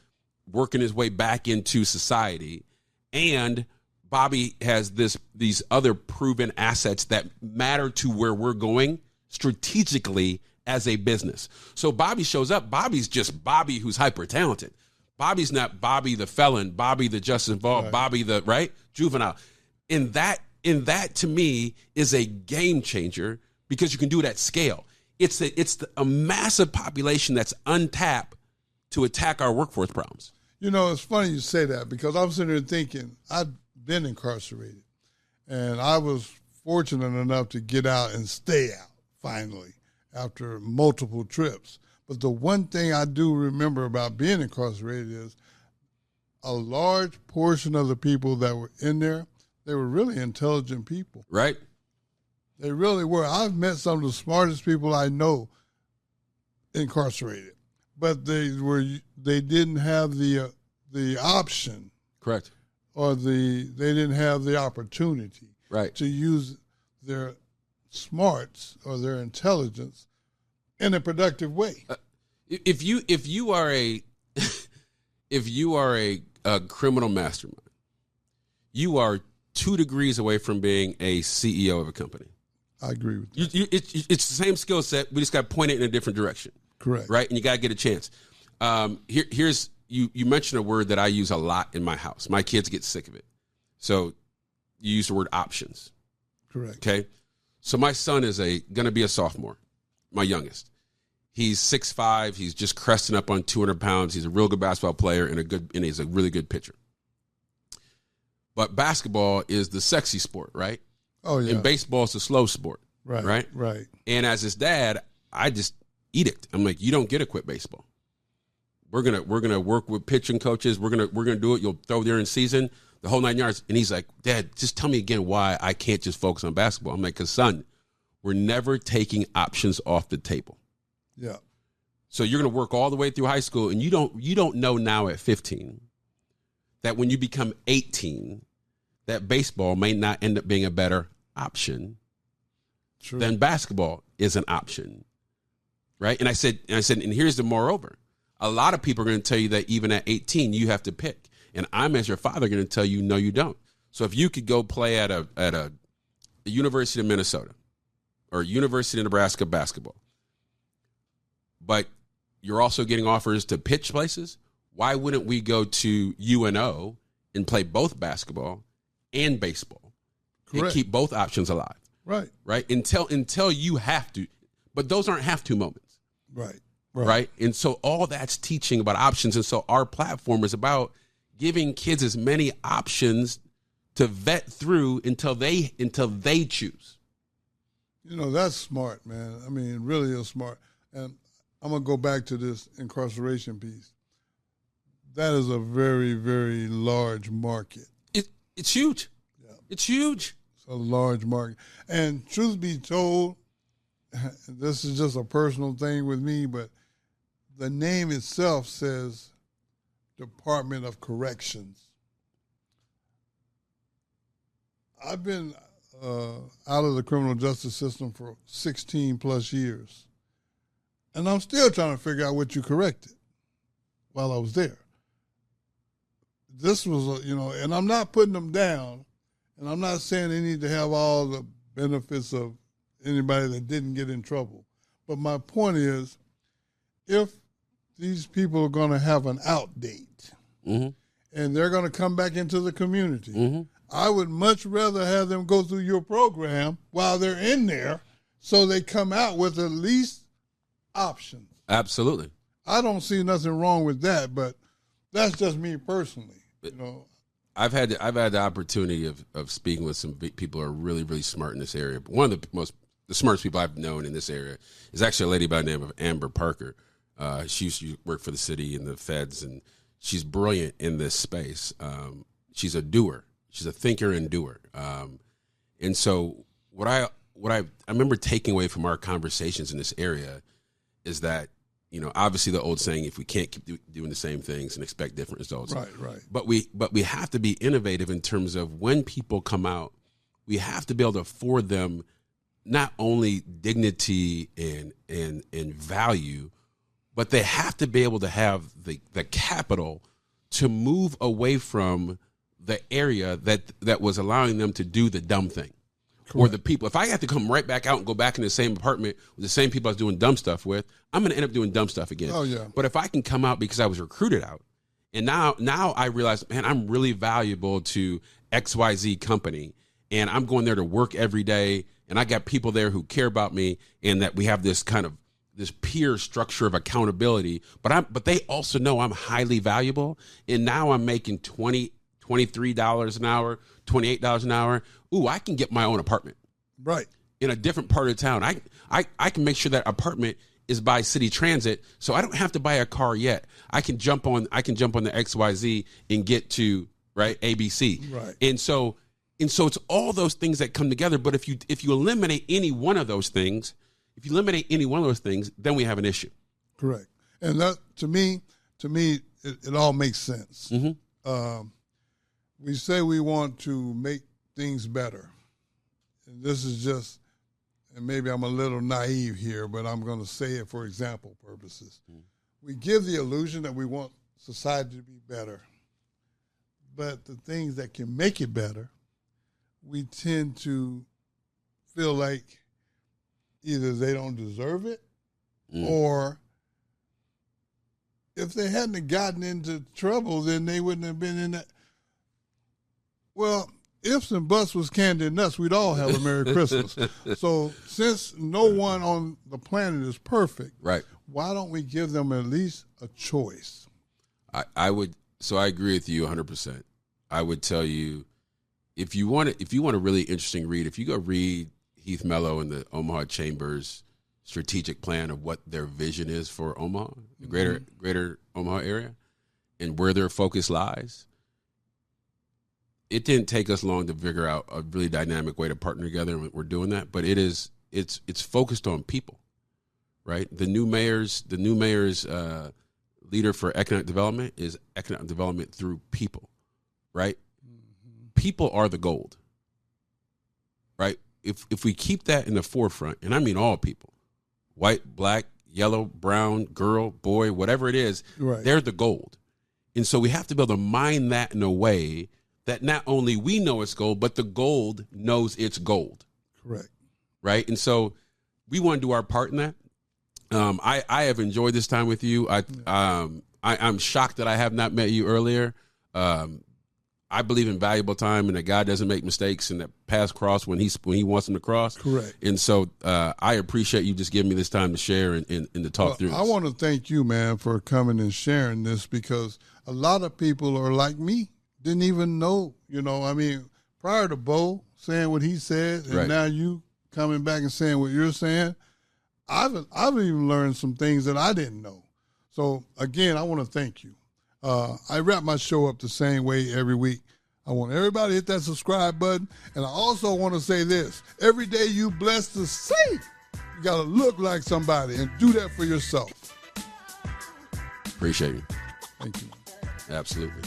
working his way back into society, and Bobby has these other proven assets that matter to where we're going strategically as a business. So Bobby shows up. Bobby's just Bobby who's hyper talented. Bobby's not Bobby the felon, Bobby the justice involved, right. Bobby the juvenile. And that to me is a game changer because you can do it at scale. It's a massive population that's untapped to attack our workforce problems. It's funny you say that because I was sitting there thinking, I've been incarcerated, and I was fortunate enough to get out and stay out finally after multiple trips. But the one thing I do remember about being incarcerated is a large portion of the people that were in there, they were really intelligent people. Right. They really were. I've met some of the smartest people I know incarcerated, but they didn't have the option. Correct. Or they didn't have the opportunity to use their smarts or their intelligence in a productive way. If you are a criminal mastermind, you are 2 degrees away from being a CEO of a company. I agree with that. It's the same skill set. We just got to point it in a different direction. Correct. Right, and you got to get a chance. Here's you mentioned a word that I use a lot in my house. My kids get sick of it. So you use the word options. Correct. Okay. So my son is going to be a sophomore, my youngest. He's 6'5". He's just cresting up on 200 pounds. He's a real good basketball player and he's a really good pitcher. But basketball is the sexy sport, right? Oh, yeah. And baseball is the slow sport. Right. And as his dad, I just edict. I'm like, you don't get to quit baseball. We're gonna work with pitching coaches. We're gonna do it. You'll throw there in season, the whole 9 yards. And he's like, Dad, just tell me again why I can't just focus on basketball. I'm like, 'cause son, we're never taking options off the table. Yeah. So you're gonna work all the way through high school, and you don't know now at 15 that when you become 18, that baseball may not end up being a better option than basketball is an option, right? And I said, and here's the moreover. A lot of people are going to tell you that even at 18, you have to pick. And I'm, as your father, going to tell you, no, you don't. So if you could go play at a University of Minnesota or University of Nebraska basketball, but you're also getting offers to pitch places, why wouldn't we go to UNO and play both basketball and baseball? Correct. And keep both options alive? Right. Until you have to. But those aren't have to moments. Right. And so all that's teaching about options. And so our platform is about giving kids as many options to vet through until they choose. You know, that's smart, man. I mean, it really is smart. And I'm going to go back to this incarceration piece. That is a very, very large market. It's huge. Yeah. It's huge. It's a large market. And truth be told, this is just a personal thing with me, but the name itself says Department of Corrections. I've been out of the criminal justice system for 16 plus years, and I'm still trying to figure out what you corrected while I was there. This was, and I'm not putting them down, and I'm not saying they need to have all the benefits of anybody that didn't get in trouble. But my point is, if these people are going to have an out date and they're going to come back into the community, I would much rather have them go through your program while they're in there so they come out with at least options. Absolutely. I don't see nothing wrong with that, but that's just me personally. I've had the opportunity of speaking with some people who are really, really smart in this area. But one of the smartest people I've known in this area is actually a lady by the name of Amber Parker. She used to work for the city and the feds, and she's brilliant in this space. She's a doer. She's a thinker and doer. And so what I remember taking away from our conversations in this area is that, obviously the old saying, if we can't keep doing the same things and expect different results. Right. But we have to be innovative in terms of when people come out, we have to be able to afford them not only dignity and value, but they have to be able to have the capital to move away from the area that was allowing them to do the dumb thing. Correct. Or the people. If I have to come right back out and go back in the same apartment with the same people I was doing dumb stuff with, I'm going to end up doing dumb stuff again. Oh, yeah. But if I can come out because I was recruited out, and now I realize, man, I'm really valuable to XYZ company, and I'm going there to work every day, and I got people there who care about me, and that we have this kind of this peer structure of accountability, but they also know I'm highly valuable, and now I'm making $23 an hour, $28 an hour. Ooh, I can get my own apartment. Right. In a different part of town. I can make sure that apartment is by city transit, so I don't have to buy a car yet. I can jump on the XYZ and get to ABC. Right. And so it's all those things that come together. But if you eliminate any one of those things, then we have an issue. Correct. And that, to me, it all makes sense. Mm-hmm. We say we want to make things better. And this is just, and maybe I'm a little naive here, but I'm going to say it for example purposes. Mm. We give the illusion that we want society to be better. But the things that can make it better, we tend to feel like either they don't deserve it, or if they hadn't gotten into trouble, then they wouldn't have been in that. Well, ifs and buts was candy and nuts, we'd all have a Merry Christmas. So since no one on the planet is perfect, right, why don't we give them at least a choice? I would. So I agree with you 100%. I would tell you, if you want a really interesting read, if you go read Heath Mello and the Omaha Chamber's strategic plan of what their vision is for Omaha, the greater Omaha area, and where their focus lies, it didn't take us long to figure out a really dynamic way to partner together, and we're doing that. But it's focused on people, right? The new mayor's leader for economic development is economic development through people, right? Mm-hmm. People are the gold, right? If we keep that in the forefront, and I mean all people, white, black, yellow, brown, girl, boy, whatever it is, right, they're the gold. And so we have to be able to mine that in a way that not only we know it's gold, but the gold knows it's gold. Correct. Right? And so we want to do our part in that. I have enjoyed this time with you. I'm shocked that I have not met you earlier. I believe in valuable time and that God doesn't make mistakes and that paths cross when he wants them to cross. Correct. And so I appreciate you just giving me this time to share and to talk through this. I want to thank you, man, for coming and sharing this, because a lot of people are like me, didn't even know, prior to Bo saying what he said, and right, now you coming back and saying what you're saying, I've even learned some things that I didn't know. So, again, I want to thank you. I wrap my show up the same way every week. I want everybody to hit that subscribe button. And I also want to say this. Every day you blessed to see, you got to look like somebody, and do that for yourself. Appreciate you. Thank you. Absolutely.